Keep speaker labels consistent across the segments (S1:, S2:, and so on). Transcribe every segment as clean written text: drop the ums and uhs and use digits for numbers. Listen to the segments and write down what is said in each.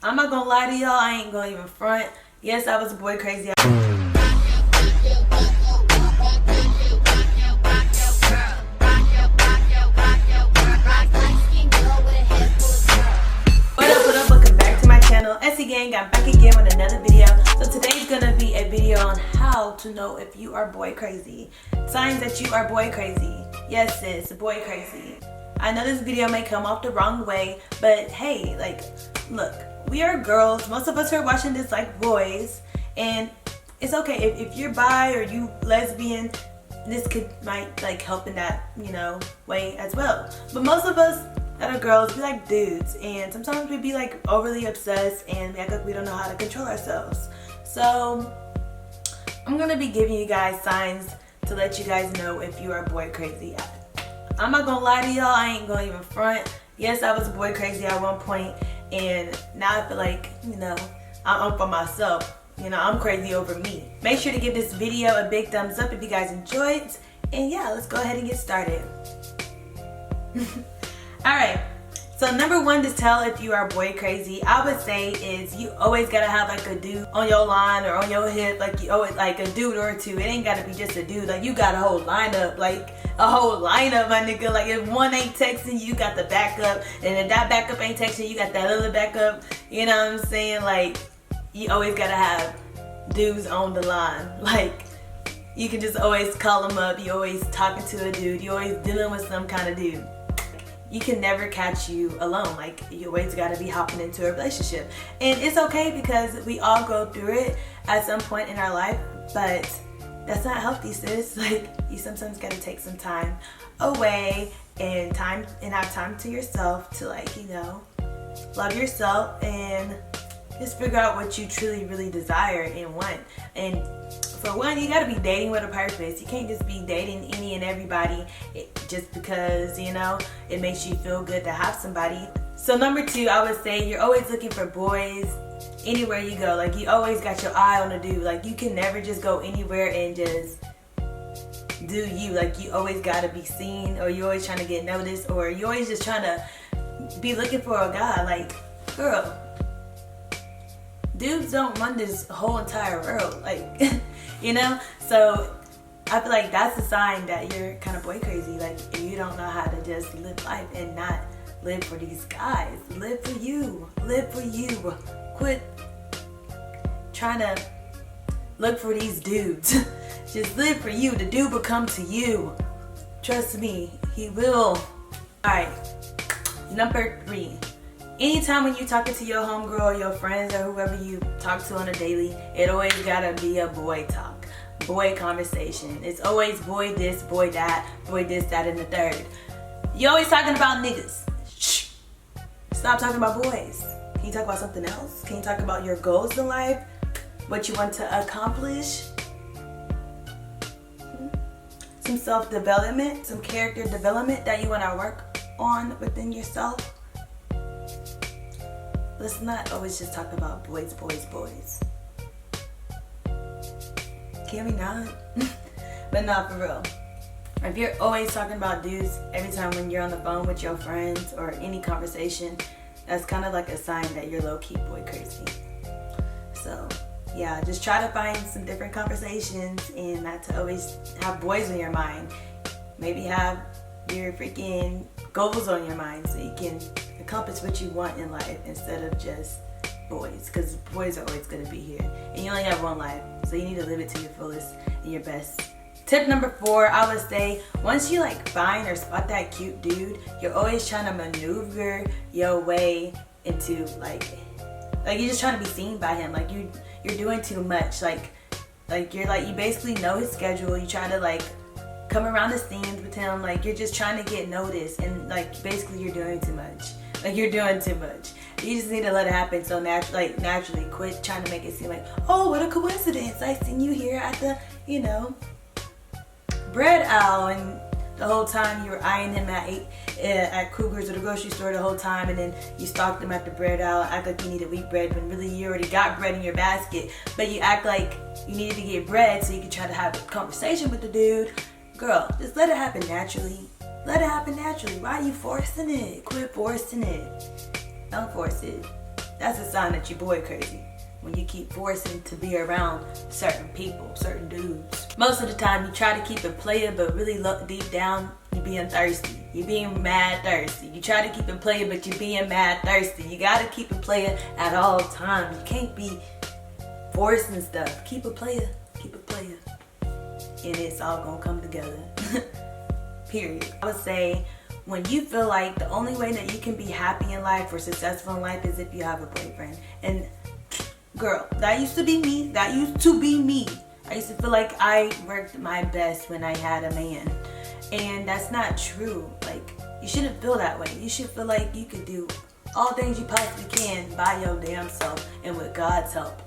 S1: I'm not gonna lie to y'all, I ain't gonna even front. Yes, I was boy crazy. Welcome back to my channel, ESSI GANGG. I'm back again with another video. So today's gonna be a video on how to know if you are boy crazy. Signs that you are boy crazy. Yes sis, boy crazy. I know this video may come off the wrong way, but hey, like, look, we are girls. Most of us are watching this like boys, and it's okay if you're bi or you lesbian. This might like help in that, you know, way as well. But most of us that are girls, we like dudes, and sometimes we be like overly obsessed and we act like we don't know how to control ourselves. So I'm gonna be giving you guys signs to let you guys know if you are boy crazy. I'm not gonna lie to y'all, I ain't gonna even front. Yes, I was boy crazy at one point, and now I feel like, you know, I'm for myself. You know, I'm crazy over me. Make sure to give this video a big thumbs up if you guys enjoyed. And yeah, let's go ahead and get started. Alright, so number one to tell if you are boy crazy, I would say, is you always gotta have like a dude on your line or on your hip. Like you always, like a dude or two. It ain't gotta be just a dude. Like you got a whole lineup, like a whole lineup, my nigga. Like if one ain't texting you, got the backup. And if that backup ain't texting you, got that other backup. You know what I'm saying? Like you always gotta have dudes on the line. Like you can just always call them up. You always talking to a dude. You always dealing with some kind of dude. You can never catch you alone. Like you always gotta be hopping into a relationship. And it's okay because we all go through it at some point in our life, but that's not healthy, sis. Like you sometimes gotta take some time away and have time to yourself to, like, you know, love yourself and just figure out what you truly really desire and want. And for one, you gotta be dating with a purpose. You can't just be dating any and everybody just because, you know, it makes you feel good to have somebody. So number two, I would say you're always looking for boys anywhere you go. Like you always got your eye on a dude. Like you can never just go anywhere and just do you. Like you always gotta be seen, or you always trying to get noticed, or you always just trying to be looking for a guy. Like, girl, dudes don't run this whole entire world, like, you know? So I feel like that's a sign that you're kind of boy crazy. Like you don't know how to just live life and not live for these guys. Live for you. Live for you. Quit trying to look for these dudes. Just live for you. The dude will come to you. Trust me, he will. Alright, number three. Anytime when you talking to your homegirl or your friends or whoever you talk to on a daily, it always gotta be a boy talk, boy conversation. It's always boy this, boy that, boy this, that, and the third. You always talking about niggas. Shh. Stop talking about boys. Can you talk about something else? Can you talk about your goals in life? What you want to accomplish? Some self-development, some character development that you want to work on within yourself. Let's not always just talk about boys, boys, boys. Can we not? But not for real. If you're always talking about dudes every time when you're on the phone with your friends or any conversation, that's kind of like a sign that you're low-key boy crazy. So yeah, just try to find some different conversations and not to always have boys on your mind. Maybe have your freaking goals on your mind so you can accomplish what you want in life instead of just boys, because boys are always going to be here and you only have one life, so you need to live it to your fullest and your best. Tip number four, I would say, once you like find or spot that cute dude, you're always trying to maneuver your way into like you're just trying to be seen by him. Like you're doing too much. Like you basically know his schedule. You try to like come around the scenes with him. Like you're just trying to get noticed, and like basically you're doing too much. Like you're doing too much. You just need to let it happen. So naturally quit trying to make it seem like, oh, what a coincidence, I seen you here at the, you know, bread aisle, and the whole time you were eyeing him at Kruger's or the grocery store the whole time, and then you stalked him at the bread aisle, act like you needed wheat bread when really you already got bread in your basket, but you act like you needed to get bread so you could try to have a conversation with the dude. Girl, just let it happen naturally. Let it happen naturally. Why are you forcing it? Quit forcing it. Don't force it. that's a sign that your boy crazy. When you keep forcing to be around certain people, certain dudes. Most of the time you try to keep it player, but really look deep down, you're being thirsty. You're being mad thirsty. You try to keep it player, but you're being mad thirsty. You gotta keep it player at all times. You can't be forcing stuff. Keep it player, keep it player. And it's all gonna come together. Period. I would say when you feel like the only way that you can be happy in life or successful in life is if you have a boyfriend. And girl, that used to be me. That used to be me. I used to feel like I worked my best when I had a man. And that's not true. Like, you shouldn't feel that way. You should feel like you could do all things you possibly can by your damn self and with God's help.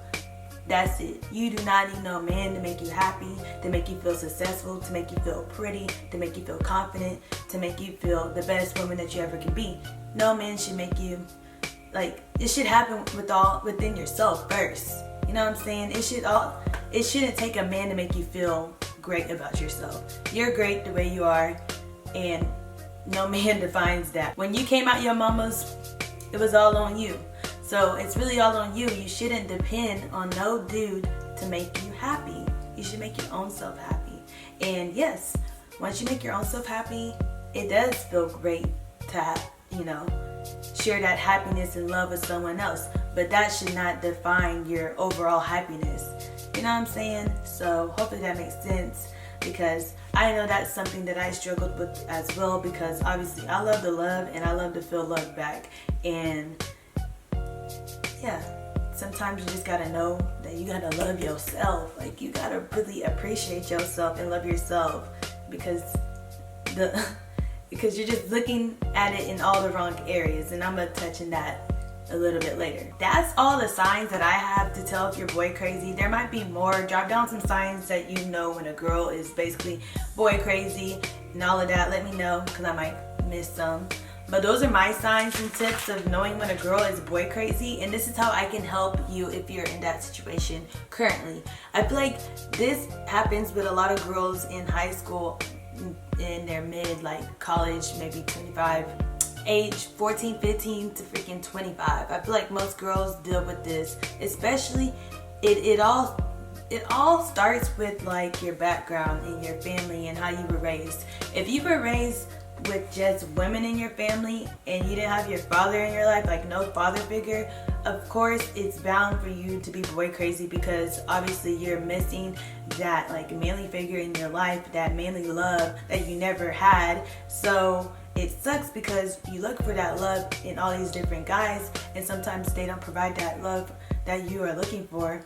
S1: That's it. You do not need no man to make you happy, to make you feel successful, to make you feel pretty, to make you feel confident, to make you feel the best woman that you ever can be. No man should make you, like, it should happen within yourself first. You know what I'm saying? It shouldn't take a man to make you feel great about yourself. You're great the way you are, and no man defines that. When you came out your mama's, it was all on you. So it's really all on you. You shouldn't depend on no dude to make you happy. You should make your own self happy. And yes, once you make your own self happy, it does feel great to have, share that happiness and love with someone else. But that should not define your overall happiness. You know what I'm saying? So hopefully that makes sense, because I know that's something that I struggled with as well, because obviously I love to love and I love to feel love back. And yeah, sometimes you just gotta know that you gotta love yourself. Like, you gotta really appreciate yourself and love yourself, because you're just looking at it in all the wrong areas, and I'm gonna touch on that a little bit later. That's all the signs that I have to tell if your boy crazy. There might be more. Drop down some signs that you know when a girl is basically boy crazy and all of that. Let me know, because I might miss some. But those are my signs and tips of knowing when a girl is boy crazy, and this is how I can help you if you're in that situation currently. I feel like this happens with a lot of girls in high school, in their mid, like college, maybe 25, age 14, 15 to freaking 25. I feel like most girls deal with this, especially it all starts with like your background and your family and how you were raised. If you were raised with just women in your family and you didn't have your father in your life, like no father figure, of course it's bound for you to be boy crazy, because obviously you're missing that like manly figure in your life, that manly love that you never had. So it sucks because you look for that love in all these different guys, and sometimes they don't provide that love that you are looking for.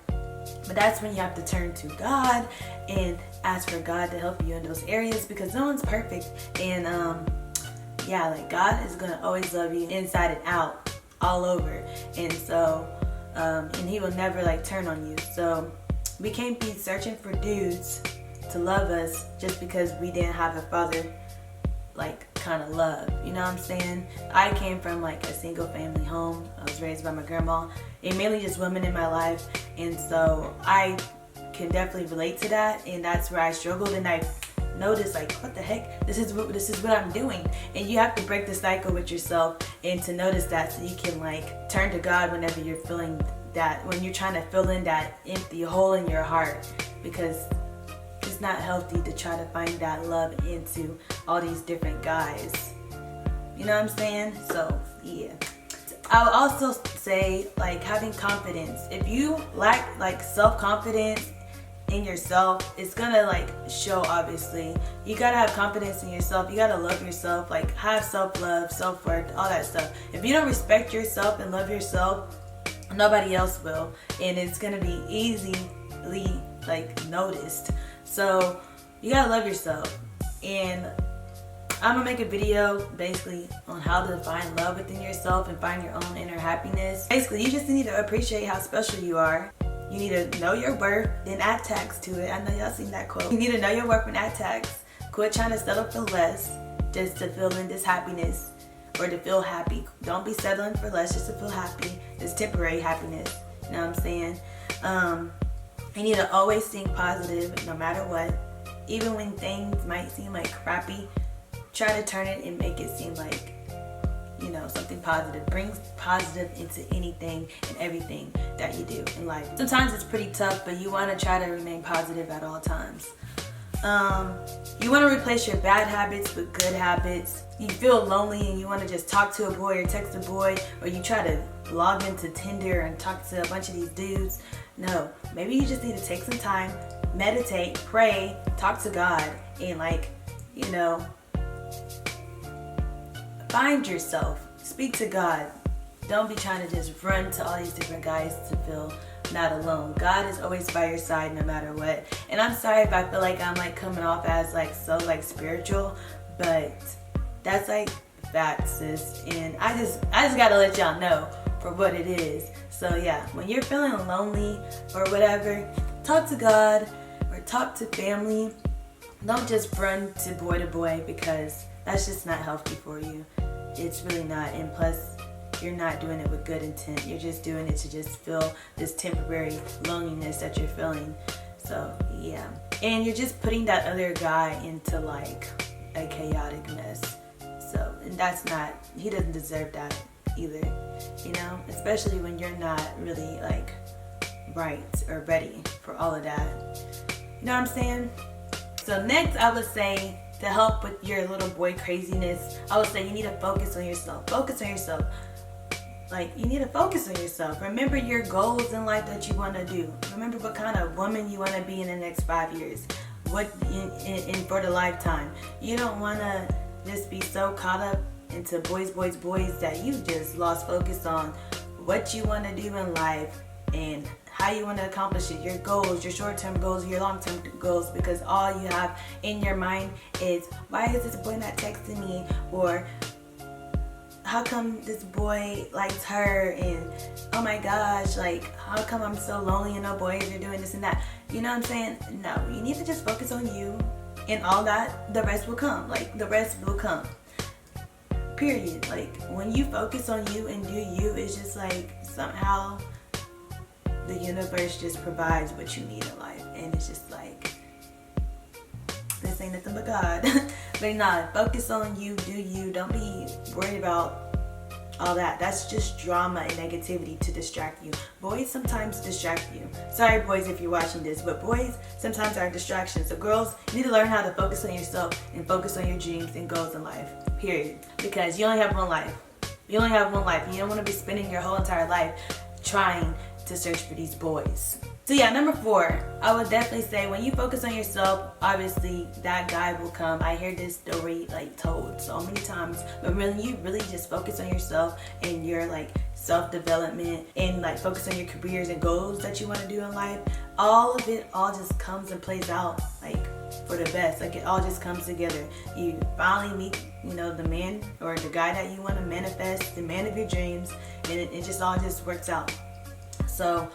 S1: But that's when you have to turn to God and ask for God to help you in those areas, because no one's perfect. And yeah, like, God is gonna always love you inside and out, all over. And so and he will never like turn on you. So we can't be searching for dudes to love us just because we didn't have a father like kind of love. You know what I'm saying? I came from like a single family home. I was raised by my grandma, and mainly just women in my life, and so I can definitely relate to that. And that's where I struggled, and I noticed like, what the heck, this is what I'm doing. And you have to break the cycle with yourself and to notice that, so you can like turn to God whenever you're feeling that, when you're trying to fill in that empty hole in your heart, because it's not healthy to try to find that love into all these different guys. You know what I'm saying? So yeah, I would also say like having confidence. If you lack like self-confidence in yourself, it's gonna like show. Obviously you gotta have confidence in yourself. You gotta love yourself, like have self-love, self-worth, all that stuff. If you don't respect yourself and love yourself, nobody else will, and it's gonna be easily like noticed. So you gotta love yourself, and I'm gonna make a video basically on how to find love within yourself and find your own inner happiness. Basically, you just need to appreciate how special you are. You need to know your worth, then add tax to it. I know y'all seen that quote. You need to know your worth and add tax. Quit trying to settle for less just to feel in this happiness or to feel happy. Don't be settling for less just to feel happy. It's temporary happiness. You know what I'm saying? You need to always think positive no matter what. Even when things might seem like crappy, try to turn it and make it seem like you know, something positive. Brings positive into anything and everything that you do in life. Sometimes it's pretty tough, but you want to try to remain positive at all times. You want to replace your bad habits with good habits. You feel lonely and you want to just talk to a boy or text a boy, or you try to log into Tinder and talk to a bunch of these dudes. No, maybe you just need to take some time, meditate, pray, talk to God, and like, you know, find yourself, speak to God. Don't be trying to just run to all these different guys to feel not alone. God is always by your side no matter what. And I'm sorry if I feel like I'm like coming off as like so like spiritual, but that's like facts, sis. And I just gotta let y'all know for what it is. So yeah, when you're feeling lonely or whatever, talk to God or talk to family. Don't just run to boy, because that's just not healthy for you. It's really not. And plus, you're not doing it with good intent. You're just doing it to just feel this temporary loneliness that you're feeling. So yeah, and you're just putting that other guy into like a chaotic mess. So, and that's not, he doesn't deserve that either, you know, especially when you're not really like right or ready for all of that. You know what I'm saying? So next, I would say, to help with your little boy craziness, I would say you need to focus on yourself. Focus on yourself. Like, you need to focus on yourself. Remember your goals in life that you want to do. Remember what kind of woman you want to be in the next 5 years. What in for the lifetime. You don't want to just be so caught up into boys that you just lost focus on what you want to do in life and how you want to accomplish it, your goals, your short-term goals, your long-term goals, because all you have in your mind is, why is this boy not texting me? Or how come this boy likes her? And oh my gosh, like, how come I'm so lonely and no boys are doing this and that? You know what I'm saying? No, you need to just focus on you, and all that, the rest will come. Like, the rest will come. Period. Like, when you focus on you and do you, it's just like somehow the universe just provides what you need in life. And it's just like, this ain't nothing but God. But nah, focus on you, do you. Don't be worried about all that. That's just drama and negativity to distract you. Boys sometimes distract you. Sorry boys if you're watching this, but boys sometimes are distractions. So girls, you need to learn how to focus on yourself and focus on your dreams and goals in life. Period. Because you only have one life. You only have one life. And you don't want to be spending your whole entire life trying to search for these boys. So yeah, number 4, I would definitely say when you focus on yourself, obviously that guy will come. I hear this story like told so many times, but when you really just focus on yourself and your like self-development and like focus on your careers and goals that you want to do in life, all of it all just comes and plays out like for the best. Like, it all just comes together. You finally meet, you know, the man or the guy that you want to manifest, the man of your dreams, and it just all just works out. So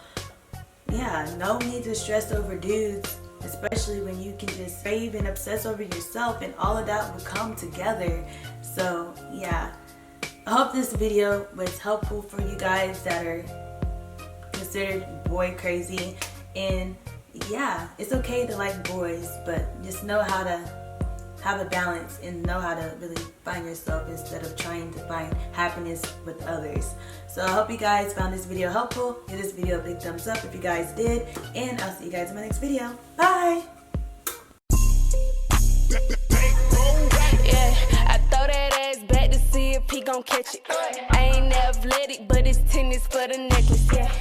S1: yeah, no need to stress over dudes, especially when you can just rave and obsess over yourself, and all of that will come together. So yeah, I hope this video was helpful for you guys that are considered boy crazy. And yeah, it's okay to like boys, but just know how to have a balance and know how to really find yourself instead of trying to find happiness with others. So I hope you guys found this video helpful. Give this video a big thumbs up if you guys did, and I'll see you guys in my next video. Bye!
S2: Yeah, I throw that ass back to see if he gon' catch it. I ain't never let it, but it's tennis for the necklace, yeah.